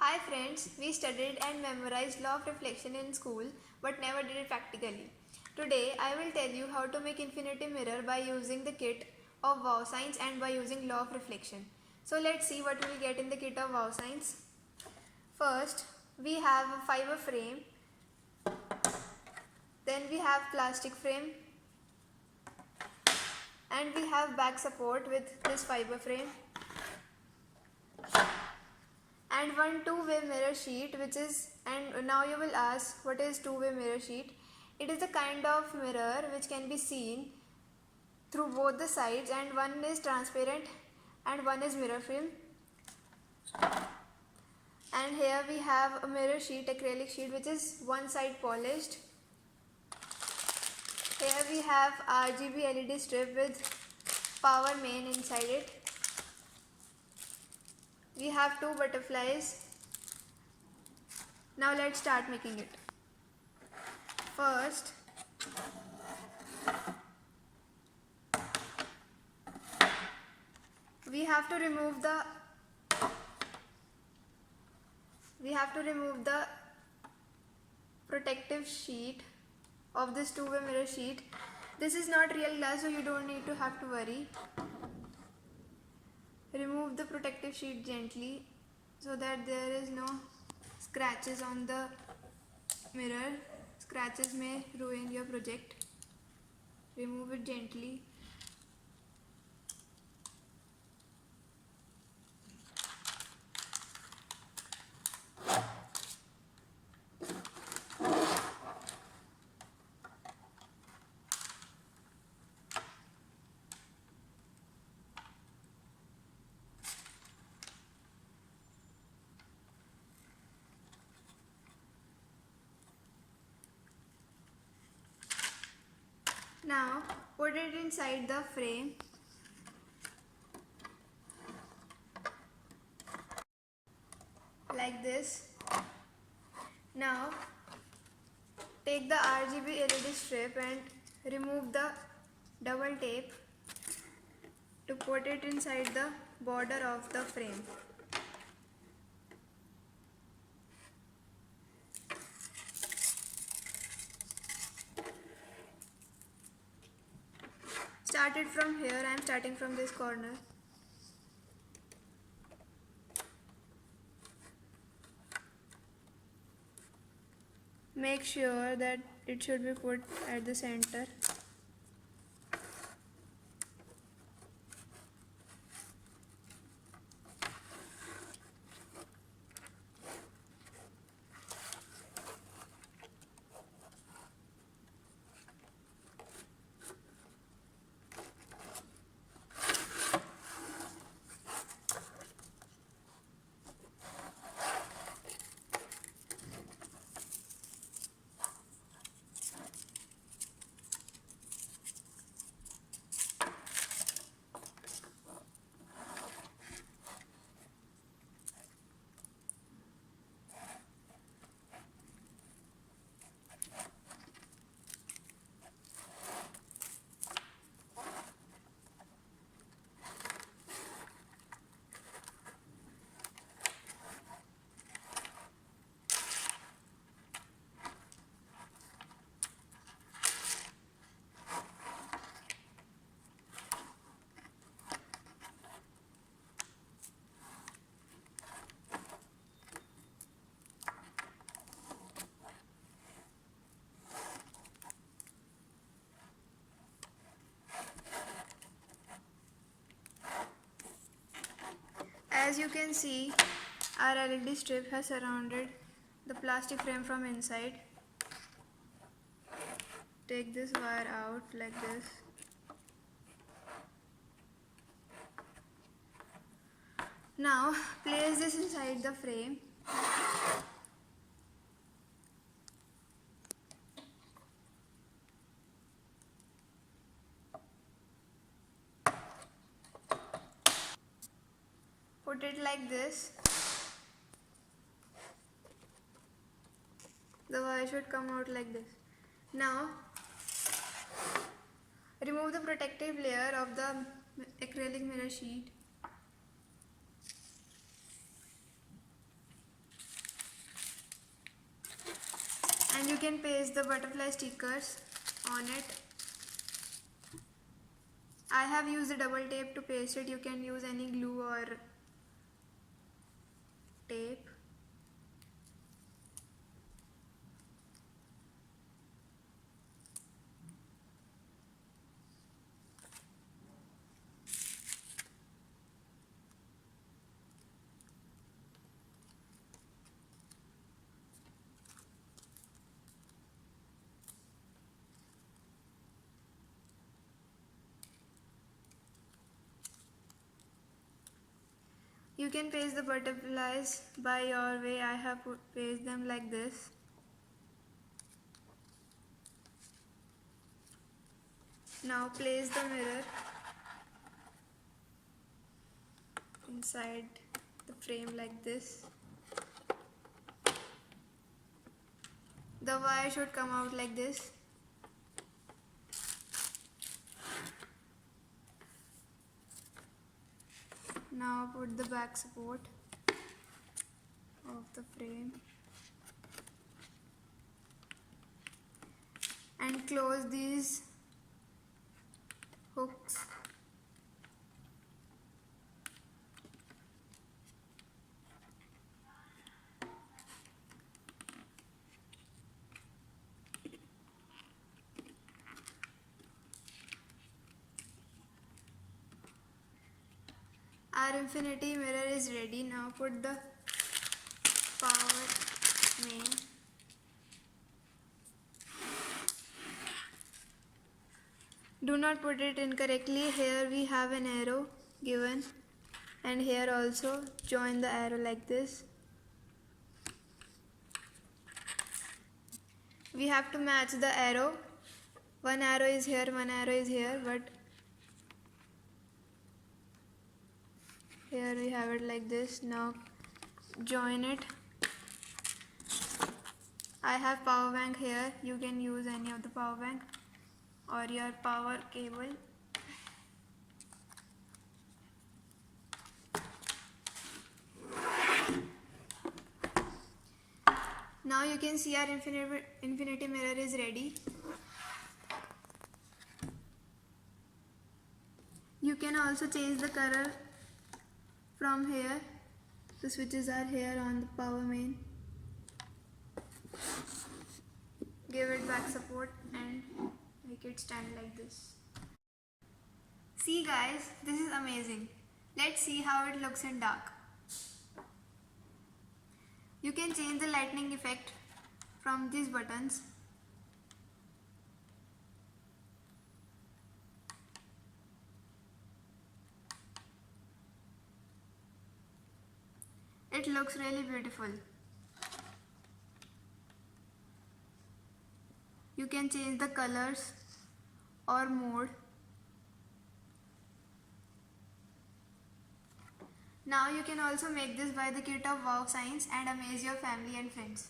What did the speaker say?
Hi friends, we studied and memorized law of reflection in school but never did it practically. Today I will tell you how to make infinitive mirror by using the kit of wow signs and by using law of reflection. So let's see what we will get in the kit of wow signs. First we have a fiber frame, then we have plastic frame, and we have back support with this fiber frame, and one two-way mirror sheet, and now you will ask what is two-way mirror sheet. It is the kind of mirror which can be seen through both the sides, and one is transparent and one is mirror film. And here we have a mirror sheet, acrylic sheet, which is one side polished. Here we have RGB LED strip with power main inside it. We have two butterflies. Now let's start making it. First, we have to remove the protective sheet of this two-way mirror sheet. This is not real glass, so you don't need to have to worry. Remove the protective sheet gently so that there is no scratches on the mirror. Scratches may ruin your project. Remove it gently. Now put it inside the frame. Like this. Now take the RGB LED strip and remove the double tape to put it inside the border of the frame. Start it from here. I am starting from this corner. Make sure that it should be put at the center. As you can see, our LED strip has surrounded the plastic frame from inside. Take this wire out like this. Now place this inside the frame. Put it like this. The wire should come out like this. Now remove the protective layer of the acrylic mirror sheet. can paste the butterfly stickers on it. I have used the double tape to paste it. You can use any glue or tape. You can paste the butterflies by your way. I have pasted them like this. Now place the mirror inside the frame like this. The wire should come out like this. Now put the back support of the frame and close these hooks. Our infinity mirror is ready. Now put the power main. Do not put it incorrectly. Here we have an arrow given, and here also join the arrow like this. We have to match the arrow. One arrow is here, one arrow is here, but here we have it like this. Now join it. I have power bank here. You can use any of the power bank or your power cable. Now you can see our infinity mirror is ready. You can also change the color from here. The switches are here on the power main. Give it back support and make it stand like this. See guys, this is amazing. Let's see how it looks in dark. You can change the lightning effect from these buttons. It looks really beautiful. You can change the colors or mode. Now you can also make this by the kit of wow signs and amaze your family and friends.